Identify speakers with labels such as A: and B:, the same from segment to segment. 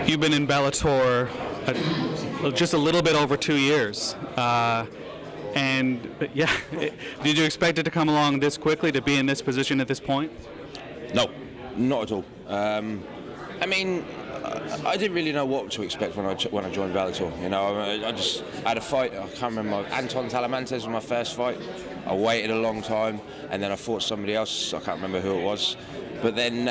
A: You've been in Bellator just a little bit over 2 years. Did you expect it to come along this quickly, to be in this position at this point?
B: No, not at all. I mean, I didn't really know what to expect when I joined Bellator. You know, I had a fight. I can't remember. Anton Talamantes was my first fight. I waited a long time, and then I fought somebody else. I can't remember who it was. But then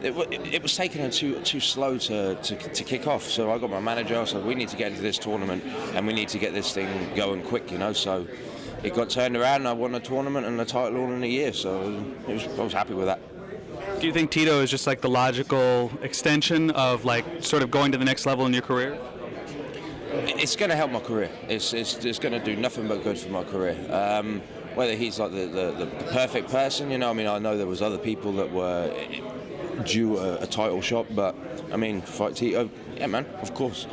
B: it was taking too slow to kick off. So I got my manager. I said, we need to get into this tournament, and we need to get this thing going quick. You know, so it got turned around. And I won a tournament and a title all in a year. So I was happy with that.
A: Do you think Tito is just like the logical extension of like sort of going to the next level in your career?
B: It's going to help my career. It's going to do nothing but good for my career. Whether he's like the perfect person, you know, I mean, I know there was other people that were due a title shot, but I mean, fight Tito, yeah, man, of course.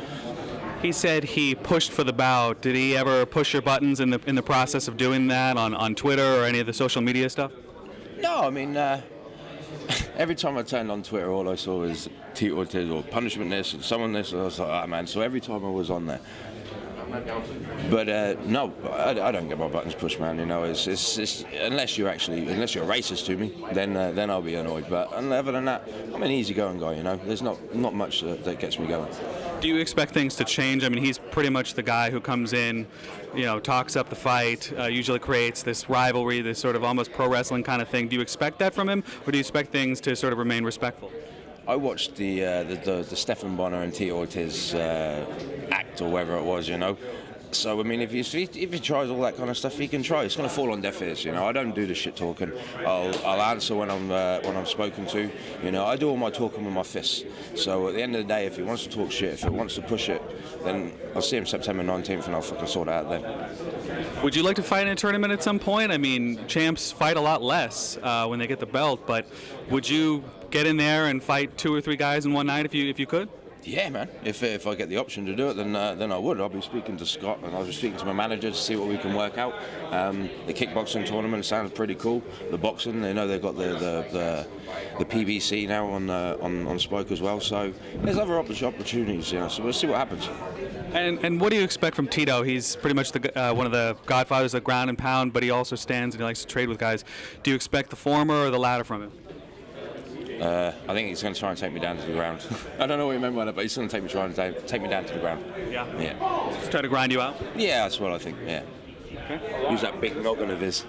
A: He said he pushed for the bout. Did he ever push your buttons in the process of doing that on Twitter or any of the social media stuff?
B: No, I mean, every time I turned on Twitter, all I saw was Tito Ortiz or punishment this and someone this, and I was like, ah, man. So every time I was on there. But no, I don't get my buttons pushed, man. You know, it's unless you're racist to me, then I'll be annoyed. But other than that, I'm an easygoing guy. You know, there's not much that gets me going.
A: Do you expect things to change? I mean, he's pretty much the guy who comes in, you know, talks up the fight, usually creates this rivalry, this sort of almost pro wrestling kind of thing. Do you expect that from him, or do you expect things to sort of remain respectful?
B: I watched the Stephan Bonner and Tito Ortiz act or whatever it was, you know. So I mean, if he tries all that kind of stuff, he can try. It's going to fall on deaf ears, you know. I don't do the shit talking. I'll answer when I'm spoken to. You know, I do all my talking with my fists. So at the end of the day, if he wants to talk shit, if he wants to push it, then I'll see him September 19th, and I'll fucking sort it out then.
A: Would you like to fight in a tournament at some point? I mean, champs fight a lot less when they get the belt, but would you get in there and fight 2 or 3 guys in one night if you could?
B: Yeah, man. If I get the option to do it, then I would. I'll be speaking to Scott, and I'll be speaking to my manager to see what we can work out. The kickboxing tournament sounds pretty cool. The boxing, they know they've got the PBC now on Spike as well. So there's other opportunities, you know. So we'll see what happens.
A: And what do you expect from Tito? He's pretty much one of the godfathers of ground and pound, but he also stands and he likes to trade with guys. Do you expect the former or the latter from him?
B: I think he's going to try and take me down to the ground. I don't know what you meant by that, but he's going to take me down to the ground.
A: Yeah.
B: Yeah.
A: Just try to grind you out?
B: Yeah, that's what I think. Yeah.
A: Okay.
B: Use that big noggin of his.